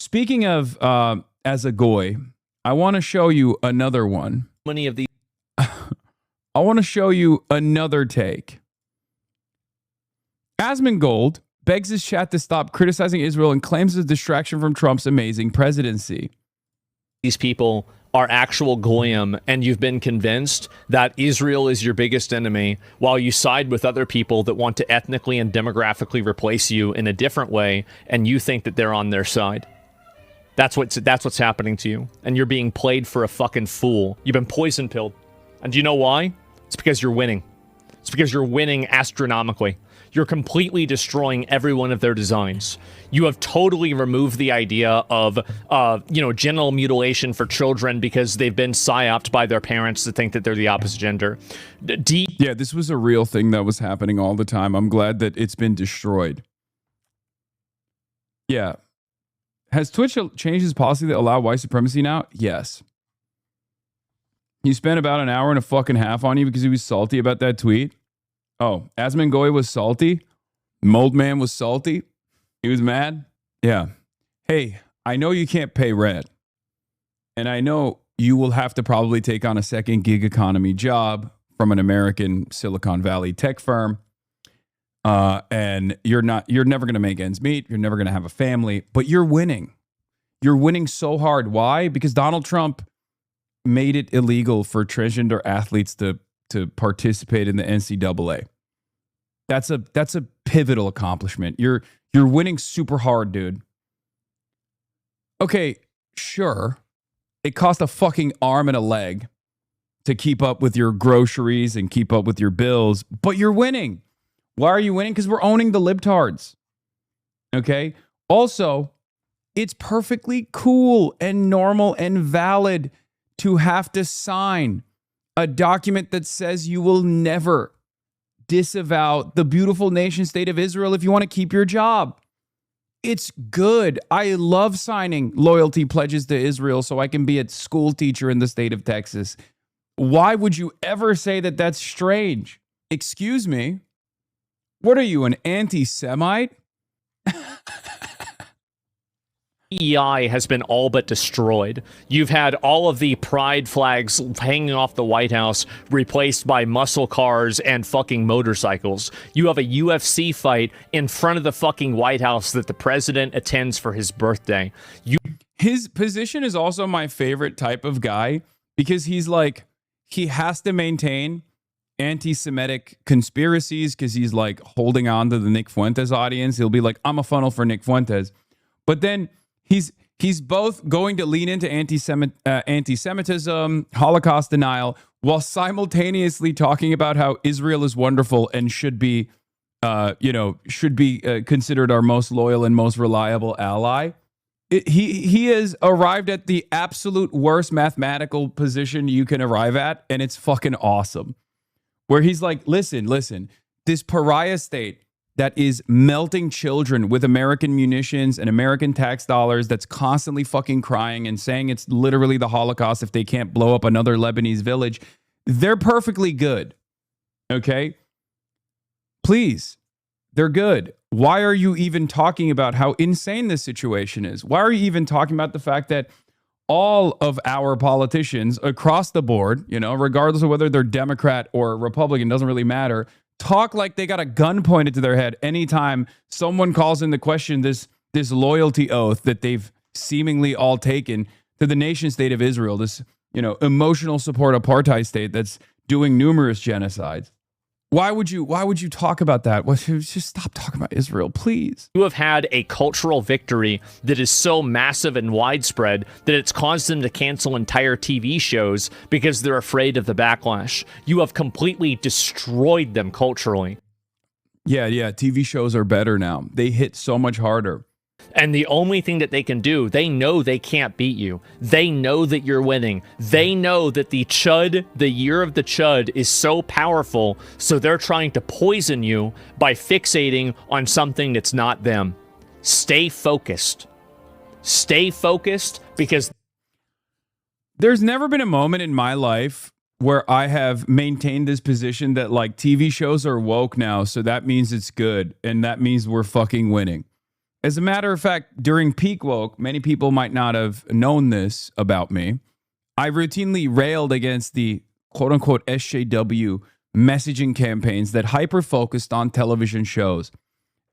Speaking of as a goy, I want to show you another one. Many of these. I want to show you another take. Asmongoy begs his chat to stop criticizing Israel and claims it's a distraction from Trump's amazing presidency. These people are actual goyim, and you've been convinced that Israel is your biggest enemy, while you side with other people that want to ethnically and demographically replace you in a different way, and you think that they're on their side. That's what's happening to you, and you're being played for a fucking fool. You've been poison pilled, and do you know why? It's because you're winning. It's because you're winning astronomically. You're completely destroying every one of their designs. You have totally removed the idea of, genital mutilation for children because they've been psyoped by their parents to think that they're the opposite gender. Yeah, this was a real thing that was happening all the time. I'm glad that it's been destroyed. Yeah. Has Twitch changed its policy to allow white supremacy now? Yes. He spent about an hour and a fucking half on you because he was salty about that tweet. Oh, Asmongoy was salty? Moldman was salty? He was mad? Yeah. Hey, I know you can't pay rent. And I know you will have to probably take on a second gig economy job from an American Silicon Valley tech firm. And you're never going to make ends meet. You're never going to have a family, but you're winning. You're winning so hard. Why? Because Donald Trump made it illegal for transgender athletes to participate in the NCAA. That's a pivotal accomplishment. You're winning super hard, dude. Okay, sure. It cost a fucking arm and a leg to keep up with your groceries and keep up with your bills, but you're winning. Why are you winning? Because we're owning the libtards. Okay? Also, it's perfectly cool and normal and valid to have to sign a document that says you will never disavow the beautiful nation state of Israel if you want to keep your job. It's good. I love signing loyalty pledges to Israel so I can be a school teacher in the state of Texas. Why would you ever say that that's strange? Excuse me? What are you, an anti-Semite? PEI has been all but destroyed. You've had all of the pride flags hanging off the White House replaced by muscle cars and fucking motorcycles. You have a UFC fight in front of the fucking White House that the president attends for his birthday. His position is also my favorite type of guy because he's like, he has to maintain anti-Semitic conspiracies because he's like holding on to the Nick Fuentes audience. He'll be like, I'm a funnel for Nick Fuentes. But then he's both going to lean into anti-Semitism, Holocaust denial, while simultaneously talking about how Israel is wonderful and should be considered our most loyal and most reliable ally. He has arrived at the absolute worst mathematical position you can arrive at, and it's fucking awesome. Where he's like, listen, this pariah state that is melting children with American munitions and American tax dollars, that's constantly fucking crying and saying it's literally the Holocaust if they can't blow up another Lebanese village, they're perfectly good. Okay? Please, they're good. Why are you even talking about how insane this situation is? Why are you even talking about the fact that all of our politicians across the board, regardless of whether they're Democrat or Republican, doesn't really matter, talk like they got a gun pointed to their head anytime someone calls into question this loyalty oath that they've seemingly all taken to the nation state of Israel, this, emotional support apartheid state that's doing numerous genocides. Why would you talk about that? Just stop talking about Israel, please. You have had a cultural victory that is so massive and widespread that it's caused them to cancel entire TV shows because they're afraid of the backlash. You have completely destroyed them culturally. Yeah, TV shows are better now. They hit so much harder. And the only thing that they can do, they know they can't beat you. They know that you're winning. They know that the year of the Chud is so powerful, so they're trying to poison you by fixating on something that's not them. Stay focused. Stay focused, because there's never been a moment in my life where I have maintained this position that like TV shows are woke now, so that means it's good, and that means we're fucking winning. As a matter of fact, during peak woke, many people might not have known this about me. I routinely railed against the quote unquote SJW messaging campaigns that hyper focused on television shows.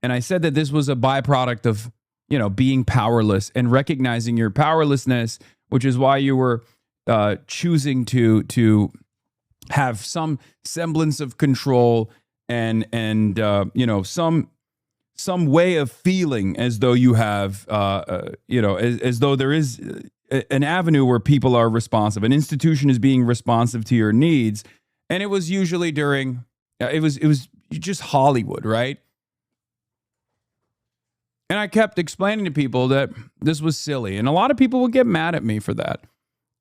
And I said that this was a byproduct of, being powerless and recognizing your powerlessness, which is why you were choosing to have some semblance of control and some way of feeling as though you have, as though there is an avenue where people are responsive. An institution is being responsive to your needs. And it was usually during, it was just Hollywood, right? And I kept explaining to people that this was silly. And a lot of people would get mad at me for that.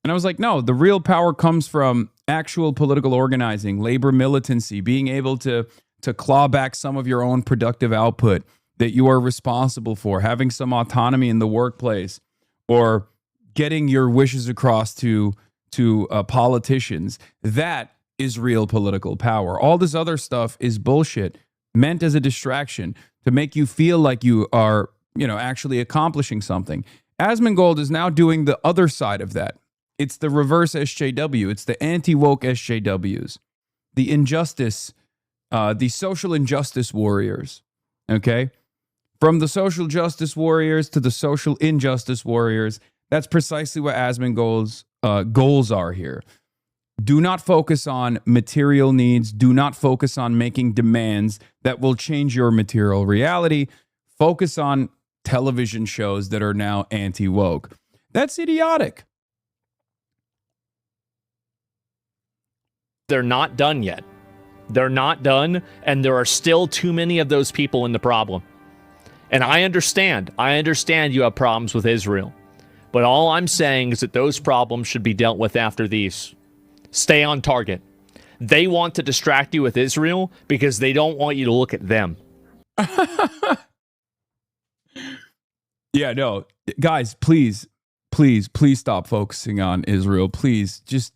And I was like, no, the real power comes from actual political organizing, labor militancy, being able to claw back some of your own productive output that you are responsible for, having some autonomy in the workplace, or getting your wishes across to politicians. That is real political power. All this other stuff is bullshit, meant as a distraction to make you feel like you are, actually accomplishing something. Asmongold is now doing the other side of that. It's the reverse SJW. It's the anti-woke SJWs, the injustice, the social injustice warriors. Okay? From the social justice warriors to the social injustice warriors, that's precisely what Asmongold's goals are here. Do not focus on material needs. Do not focus on making demands that will change your material reality. Focus on television shows that are now anti-woke. That's idiotic. They're not done yet. They're not done, and there are still too many of those people in the problem. And I understand you have problems with Israel. But all I'm saying is that those problems should be dealt with after these. Stay on target. They want to distract you with Israel because they don't want you to look at them. Yeah, no. Guys, please stop focusing on Israel. Please just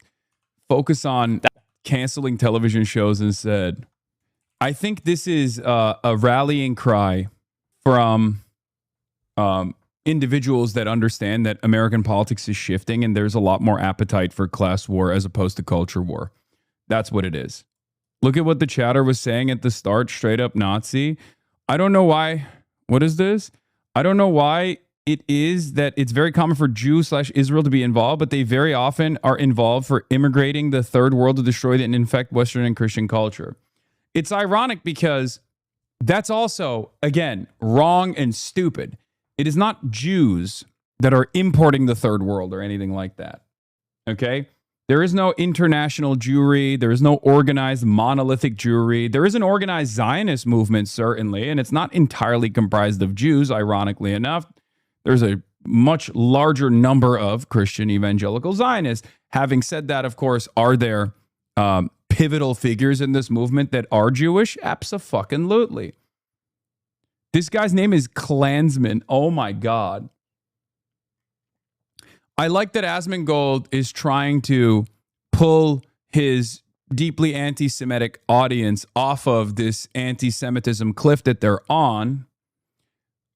focus on canceling television shows instead. I think this is a rallying cry from individuals that understand that American politics is shifting and there's a lot more appetite for class war as opposed to culture war. That's what it is. Look at what the chatter was saying at the start, straight up Nazi. I don't know why. What is this? I don't know why it is that it's very common for Jews/Israel to be involved, but they very often are involved for immigrating the third world to destroy and infect Western and Christian culture. It's ironic because that's also, again, wrong and stupid. It is not Jews that are importing the third world or anything like that. Okay? There is no international Jewry. There is no organized monolithic Jewry. There is an organized Zionist movement, certainly, and it's not entirely comprised of Jews, ironically enough. There's a much larger number of Christian evangelical Zionists. Having said that, of course, are there pivotal figures in this movement that are Jewish? Abso-fucking-lutely. This guy's name is Klansman. Oh my God. I like that Asmongold is trying to pull his deeply anti-Semitic audience off of this anti-Semitism cliff that they're on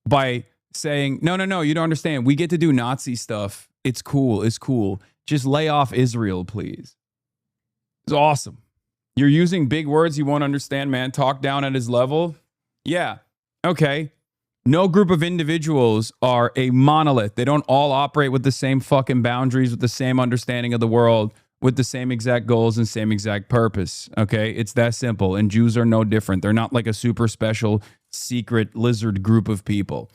by saying, no, you don't understand. We get to do Nazi stuff. It's cool. Just lay off Israel, please. It's awesome. You're using big words you won't understand, man. Talk down at his level. Yeah. Okay. No group of individuals are a monolith. They don't all operate with the same fucking boundaries, with the same understanding of the world, with the same exact goals and same exact purpose. Okay? It's that simple. And Jews are no different. They're not like a super special secret lizard group of people.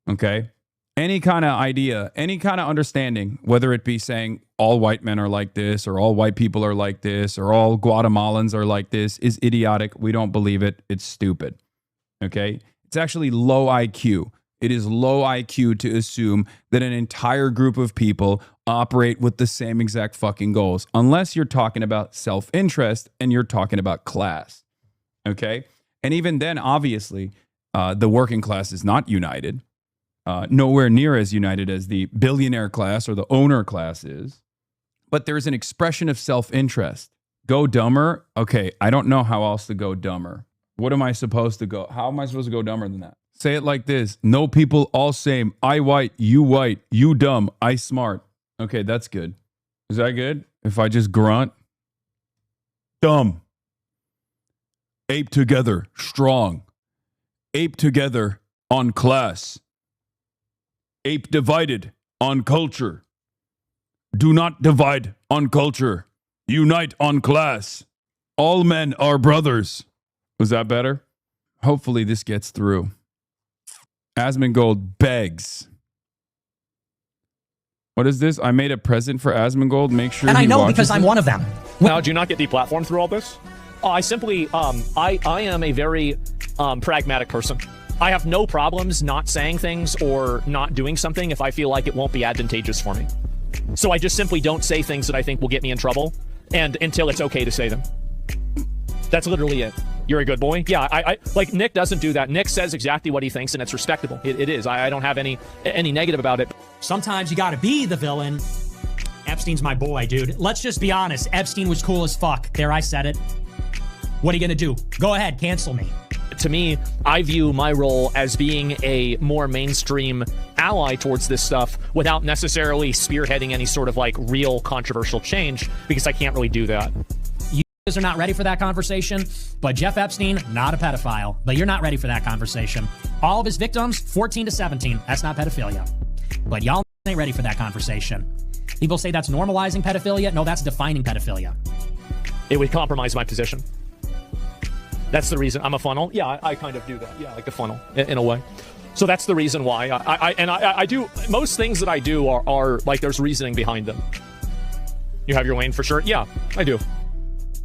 Okay? Any kind of idea, any kind of understanding, whether it be saying all white men are like this, or all white people are like this, or all Guatemalans are like this, is idiotic. We don't believe it. It's stupid. Okay? It's actually low IQ. It is low IQ to assume that an entire group of people operate with the same exact fucking goals, unless you're talking about self-interest and you're talking about class. Okay? And even then, obviously, the working class is not united. Nowhere near as united as the billionaire class or the owner class is. But there's an expression of self-interest. Go dumber? Okay, I don't know how else to go dumber. What am I supposed to go? How am I supposed to go dumber than that? Say it like this. No people, all same. I white, you dumb, I smart. Okay, that's good. Is that good? If I just grunt? Dumb. Ape together, strong. Ape together on class. Ape divided on culture. Do not divide on culture. Unite on class. All men are brothers. Was that better? Hopefully this gets through. Asmongold begs. What is this? I made a present for Asmongold. Make sure. And I know because it. I'm one of them. Now, do you not get deplatformed through all this? I simply, I am a very pragmatic person. I have no problems not saying things or not doing something if I feel like it won't be advantageous for me. So I just simply don't say things that I think will get me in trouble, and until it's okay to say them. That's literally it. You're a good boy. Yeah, I like Nick doesn't do that. Nick says exactly what he thinks, and it's respectable. It is. I don't have any negative about it. Sometimes you gotta be the villain. Epstein's my boy, dude. Let's just be honest. Epstein was cool as fuck. There, I said it. What are you gonna do? Go ahead, cancel me. To me, I view my role as being a more mainstream ally towards this stuff without necessarily spearheading any sort of like real controversial change, because I can't really do that. You guys are not ready for that conversation, but Jeff Epstein, not a pedophile, but you're not ready for that conversation. All of his victims, 14 to 17. That's not pedophilia. But y'all ain't ready for that conversation. People say that's normalizing pedophilia. No, that's defining pedophilia. It would compromise my position. That's the reason. I'm a funnel. Yeah, I kind of do that. Yeah, like a funnel in a way. So that's the reason why I do most things that I do are like there's reasoning behind them. You have your lane for sure. Yeah, I do.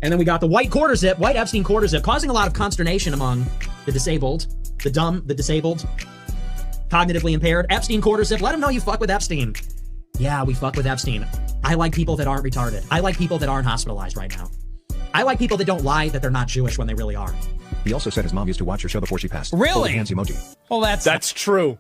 And then we got the white quarter zip, white Epstein quarter zip, causing a lot of consternation among the disabled, the dumb, the disabled, cognitively impaired. Epstein quarter zip. Let them know you fuck with Epstein. Yeah, we fuck with Epstein. I like people that aren't retarded. I like people that aren't hospitalized right now. I like people that don't lie that they're not Jewish when they really are. He also said his mom used to watch your show before she passed. Really? Hands emoji. Well, that's true.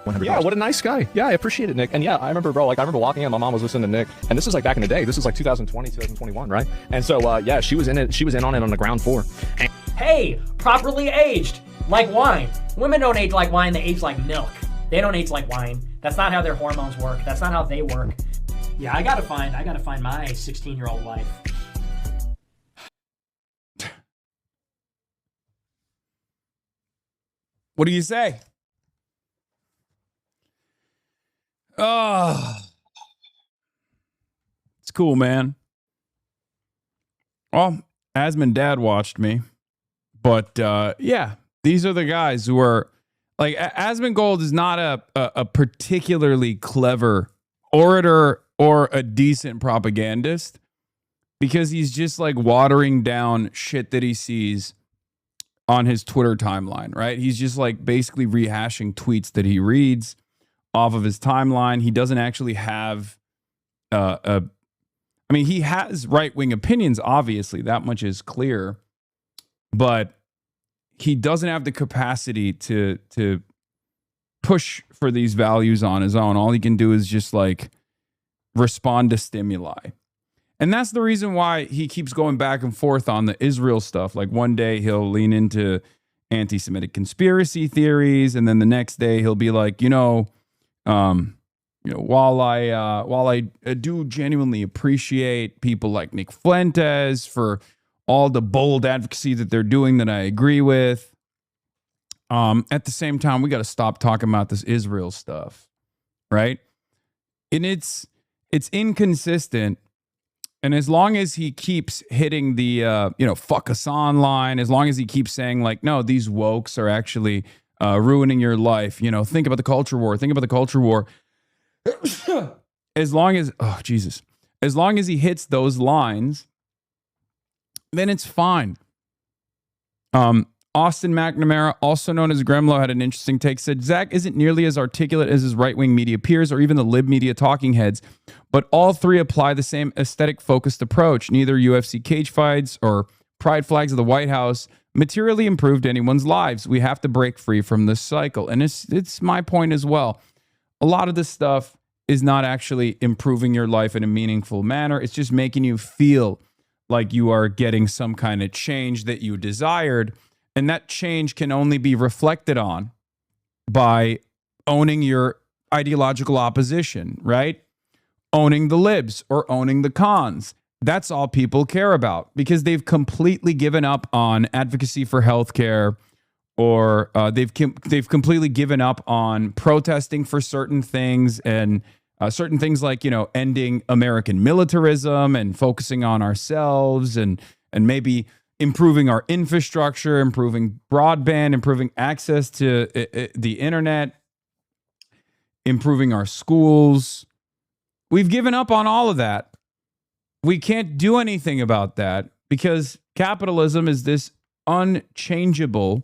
$100. Yeah, what a nice guy. Yeah, I appreciate it, Nick. And yeah, I remember, bro, like I remember walking in, my mom was listening to Nick, and this is like back in the day. This is like 2020, 2021, right? And so, yeah, she was in it. She was in on it on the ground floor. And hey, properly aged, like wine. Women don't age like wine, they age like milk. They don't age like wine. That's not how their hormones work. That's not how they work. Yeah, I gotta find my 16-year-old wife. What do you say? Oh, it's cool, man. Well, Asmon Dad watched me, but yeah, these are the guys who are like Asmongold is not a particularly clever orator or a decent propagandist, because he's just like watering down shit that he sees on his Twitter timeline, right? He's just like basically rehashing tweets that he reads off of his timeline. He doesn't actually have I mean, he has right-wing opinions, obviously, that much is clear, but he doesn't have the capacity to push for these values on his own. All he can do is just like respond to stimuli. And that's the reason why he keeps going back and forth on the Israel stuff. Like one day he'll lean into anti-Semitic conspiracy theories, and then the next day he'll be like, while I do genuinely appreciate people like Nick Fuentes for all the bold advocacy that they're doing that I agree with, at the same time, we got to stop talking about this Israel stuff, right? And it's inconsistent. And as long as he keeps hitting the, fuck Hasan line, as long as he keeps saying like, no, these wokes are actually ruining your life. Think about the culture war. Think about the culture war. As long as he hits those lines, then it's fine. Austin McNamara, also known as Gremlo, had an interesting take. Said, Zach isn't nearly as articulate as his right-wing media peers or even the lib media talking heads, but all three apply the same aesthetic-focused approach. Neither UFC cage fights or pride flags of the White House materially improved anyone's lives. We have to break free from this cycle. And it's my point as well. A lot of this stuff is not actually improving your life in a meaningful manner. It's just making you feel like you are getting some kind of change that you desired. And that change can only be reflected on by owning your ideological opposition, right? Owning the libs or owning the cons. That's all people care about because they've completely given up on advocacy for healthcare, or they've completely given up on protesting for certain things, and certain things like, you know, ending American militarism and focusing on ourselves, and maybe improving our infrastructure, improving broadband, improving access to the internet, improving our schools. We've given up on all of that. We can't do anything about that because capitalism is this unchangeable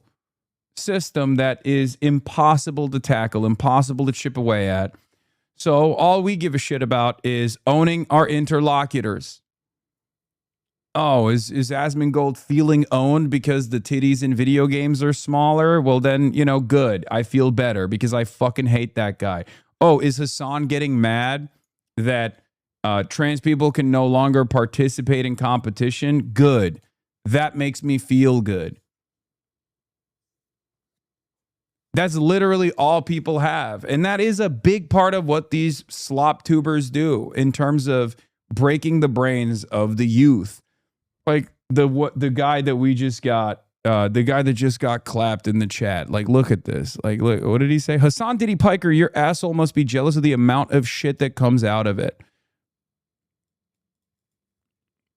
system that is impossible to tackle, impossible to chip away at. So all we give a shit about is owning our interlocutors. Oh, is Asmongoy feeling owned because the titties in video games are smaller? Well, then, you know, good. I feel better because I fucking hate that guy. Oh, is Hasan getting mad that trans people can no longer participate in competition? Good. That makes me feel good. That's literally all people have. And that is a big part of what these slop tubers do in terms of breaking the brains of the youth. Like the guy that we just got, the guy that just got clapped in the chat. Like, look at this. Like, look, what did he say? Hasan Diddy Piker, your asshole must be jealous of the amount of shit that comes out of it.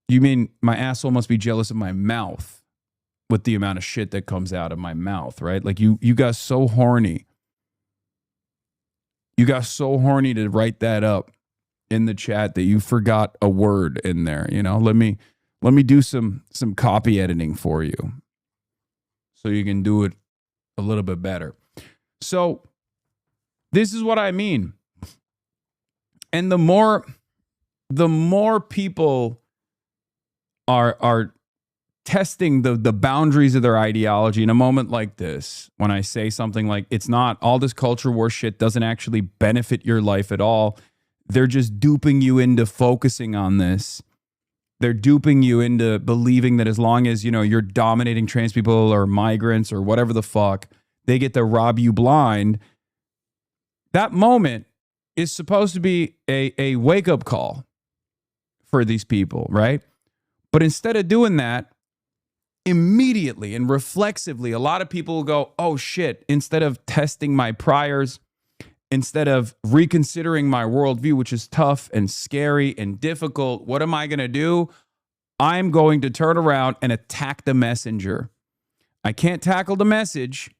You mean my asshole must be jealous of my mouth with the amount of shit that comes out of my mouth, right? Like you got so horny. You got so horny to write that up in the chat that you forgot a word in there. You know, let me do some copy editing for you so you can do it a little bit better. So this is what I mean. And the more people are testing the boundaries of their ideology in a moment like this, when I say something like, it's not, all this culture war shit doesn't actually benefit your life at all. They're just duping you into focusing on this. They're duping you into believing that as long as, you know, you're dominating trans people or migrants or whatever the fuck, they get to rob you blind. That moment is supposed to be a wake-up call for these people, right? But instead of doing that, immediately and reflexively, a lot of people will go, oh shit, instead of testing my priors, instead of reconsidering my worldview, which is tough and scary and difficult, what am I going to do? I'm going to turn around and attack the messenger. I can't tackle the message.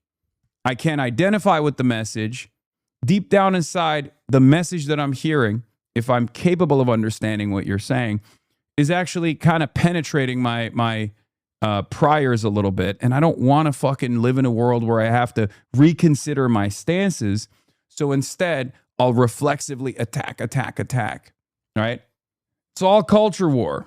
I can't identify with the message. Deep down inside, the message that I'm hearing, if I'm capable of understanding what you're saying, is actually kind of penetrating my priors a little bit. And I don't want to fucking live in a world where I have to reconsider my stances. So instead, I'll reflexively attack. Right? It's all culture war.